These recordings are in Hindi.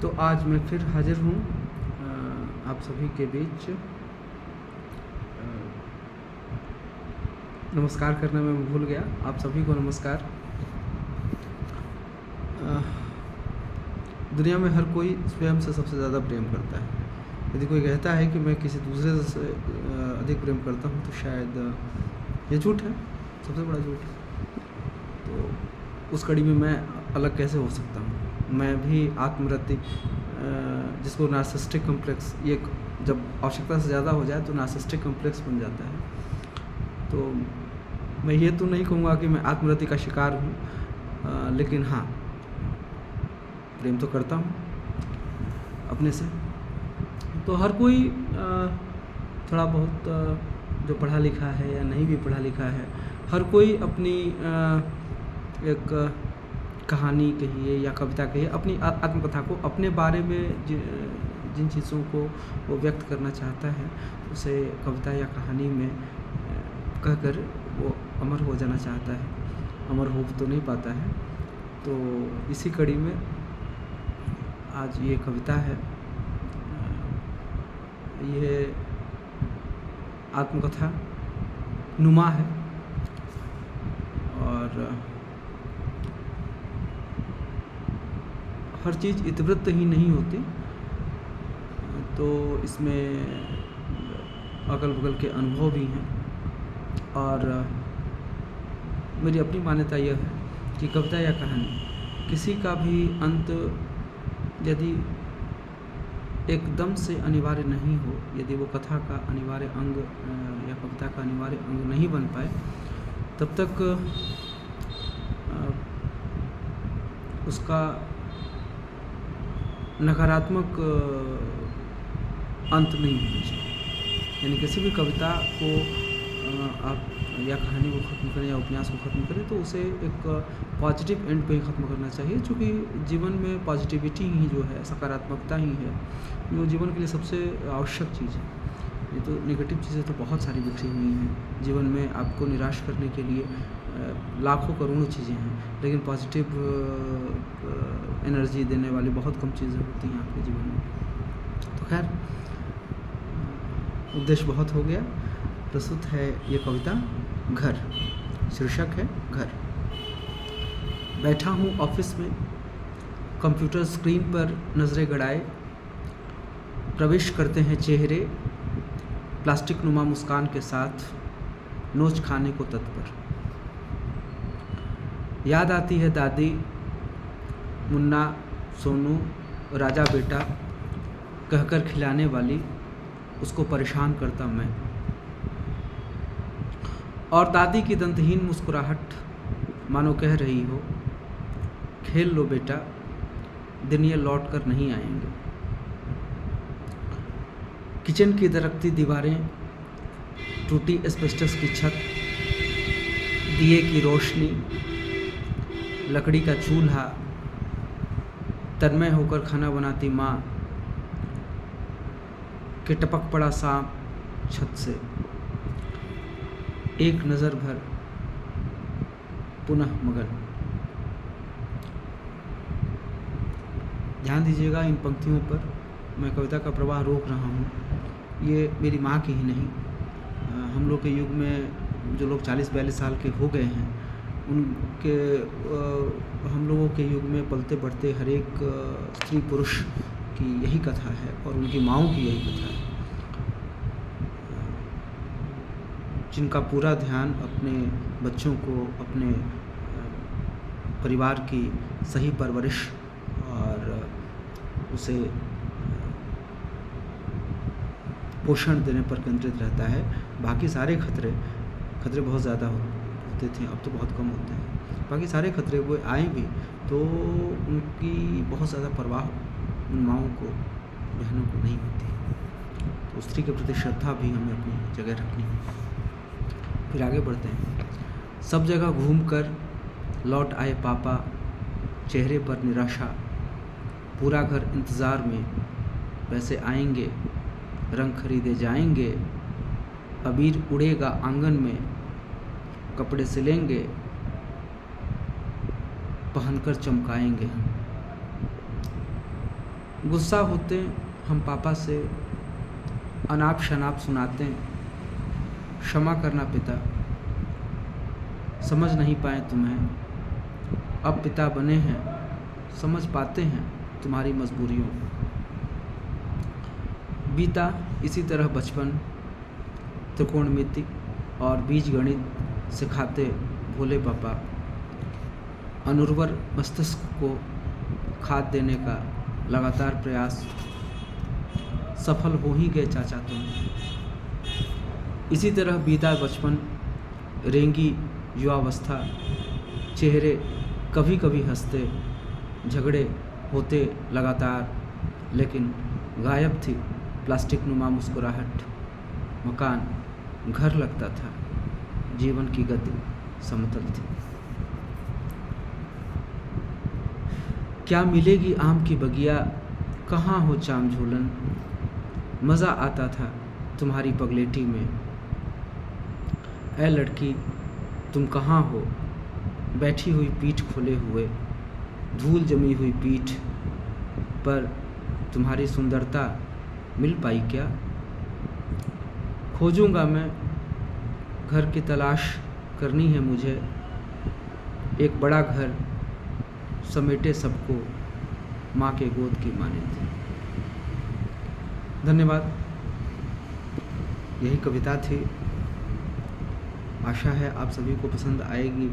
तो आज मैं फिर हाजिर हूँ आप सभी के बीच। नमस्कार करना मैं भूल गया, आप सभी को नमस्कार। दुनिया में हर कोई स्वयं से सबसे ज़्यादा प्रेम करता है। यदि कोई कहता है कि मैं किसी दूसरे से अधिक प्रेम करता हूँ तो शायद ये झूठ है, सबसे बड़ा झूठ है। तो उस कड़ी में मैं अलग कैसे हो सकता हूँ? मैं भी आत्मरति, जिसको नार्सिसिस्टिक कॉम्प्लेक्स, ये जब आवश्यकता से ज़्यादा हो जाए तो नार्सिसिस्टिक कॉम्प्लेक्स बन जाता है। तो मैं ये तो नहीं कहूँगा कि मैं आत्मरति का शिकार हूँ, लेकिन हाँ, प्रेम तो करता हूँ अपने से। तो हर कोई थोड़ा बहुत जो पढ़ा लिखा है या नहीं भी पढ़ा लिखा है, हर कोई अपनी एक कहानी कहिए या कविता कहिए, अपनी आत्मकथा को, अपने बारे में जिन चीज़ों को वो व्यक्त करना चाहता है उसे कविता या कहानी में कहकर वो अमर हो जाना चाहता है। अमर हो तो नहीं पाता है। तो इसी कड़ी में आज ये कविता है, ये आत्मकथा नुमा है और हर चीज़ इतवृत्त ही नहीं होती। तो इसमें अगल बगल के अनुभव भी हैं और मेरी अपनी मान्यता यह है कि कविता या कहानी किसी का भी अंत यदि एकदम से अनिवार्य नहीं हो, यदि वो कथा का अनिवार्य अंग या कविता का अनिवार्य अंग नहीं बन पाए, तब तक उसका नकारात्मक अंत नहीं होना चाहिए। यानी किसी भी कविता को आप या कहानी को ख़त्म करें या उपन्यास को ख़त्म करें तो उसे एक पॉजिटिव एंड पे ही ख़त्म करना चाहिए, क्योंकि जीवन में पॉजिटिविटी ही जो है, सकारात्मकता ही है जो जीवन के लिए सबसे आवश्यक चीज़ है। ये तो नेगेटिव चीज़ें तो बहुत सारी बिखरी हुई हैं जीवन में, आपको निराश करने के लिए लाखों करोड़ों चीज़ें हैं, लेकिन पॉजिटिव एनर्जी देने वाली बहुत कम चीज़ें होती हैं आपके जीवन में। तो खैर, उद्देश्य बहुत हो गया। प्रस्तुत है ये कविता घर, शीर्षक है घर। बैठा हूँ ऑफिस में, कंप्यूटर स्क्रीन पर नज़रें गड़ाए, प्रवेश करते हैं चेहरे प्लास्टिक नुमा मुस्कान के साथ, नोच खाने को तत्पर। याद आती है दादी, मुन्ना, सोनू, राजा बेटा कहकर खिलाने वाली, उसको परेशान करता मैं। और दादी की दंतहीन मुस्कुराहट मानो कह रही हो, खेल लो बेटा, दिन ये लौट कर नहीं आएंगे। किचन की दरकती दीवारें, टूटी एस्बेस्टस की छत, दिए की रोशनी, लकड़ी का चूल्हा, तन्मय होकर खाना बनाती माँ कि टपक पड़ा सांप छत से, एक नज़र भर पुनः मगन। ध्यान दीजिएगा इन पंक्तियों पर, मैं कविता का प्रवाह रोक रहा हूँ। ये मेरी माँ की ही नहीं, हम लोग के युग में जो लोग 40-42 साल के हो गए हैं, उनके हम लोगों के युग में पलते बढ़ते हर एक स्त्री पुरुष की यही कथा है और उनकी माँओं की यही कथा है, जिनका पूरा ध्यान अपने बच्चों को, अपने परिवार की सही परवरिश और उसे पोषण देने पर केंद्रित रहता है। बाकी सारे खतरे बहुत ज़्यादा होते थे, अब तो बहुत कम होते हैं। बाकी सारे खतरे वो आए भी तो उनकी बहुत ज़्यादा परवाह उन माँओं को, बहनों को नहीं होती। तो स्त्री के प्रति श्रद्धा भी हमें अपनी जगह रखनी है। फिर आगे बढ़ते हैं। सब जगह घूमकर लौट आए पापा, चेहरे पर निराशा, पूरा घर इंतज़ार में, पैसे आएंगे, रंग खरीदे जाएंगे, अबीर उड़ेगा आंगन में, कपड़े सिलेंगे, पहनकर चमकाएंगे हम। गुस्सा होते हम पापा से, अनाप शनाप सुनाते हैं, क्षमा करना पिता, समझ नहीं पाए तुम्हें, अब पिता बने हैं, समझ पाते हैं तुम्हारी मजबूरियों। बीता इसी तरह बचपन, त्रिकोणमिति और बीज गणित सिखाते भोले पापा, अनुर्वर मस्तिष्क को खाद देने का लगातार प्रयास, सफल हो ही गए चाचा तुम। इसी तरह बीता बचपन, रेंगी युवावस्था, चेहरे कभी कभी हंसते, झगड़े होते लगातार, लेकिन गायब थी प्लास्टिक नुमा मुस्कुराहट, मकान घर लगता था, जीवन की गति समतल थी। क्या मिलेगी आम की बगिया, कहाँ हो चाम झूलन, मज़ा आता था तुम्हारी पगलेटी में। ऐ लड़की तुम कहाँ हो, बैठी हुई पीठ खुले हुए, धूल जमी हुई पीठ पर तुम्हारी सुंदरता मिल पाई क्या। खोजूंगा मैं, घर की तलाश करनी है मुझे, एक बड़ा घर समेटे सबको, माँ के गोद की मानिंद। धन्यवाद। यही कविता थी, आशा है आप सभी को पसंद आएगी।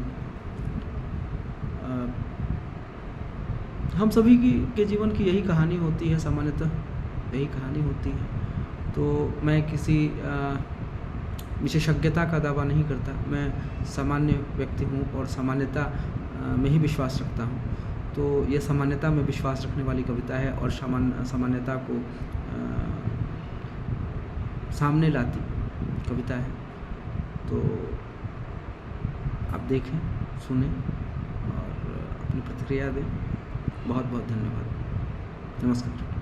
हम सभी के जीवन की यही कहानी होती है, सामान्यतः यही कहानी होती है। तो मैं किसी विशेषज्ञता का दावा नहीं करता, मैं सामान्य व्यक्ति हूँ और सामान्यता में ही विश्वास रखता हूँ। तो ये सामान्यता में विश्वास रखने वाली कविता है और सामान्यता को सामने लाती कविता है। तो आप देखें, सुनें और अपनी प्रतिक्रिया दें। बहुत बहुत धन्यवाद। नमस्कार।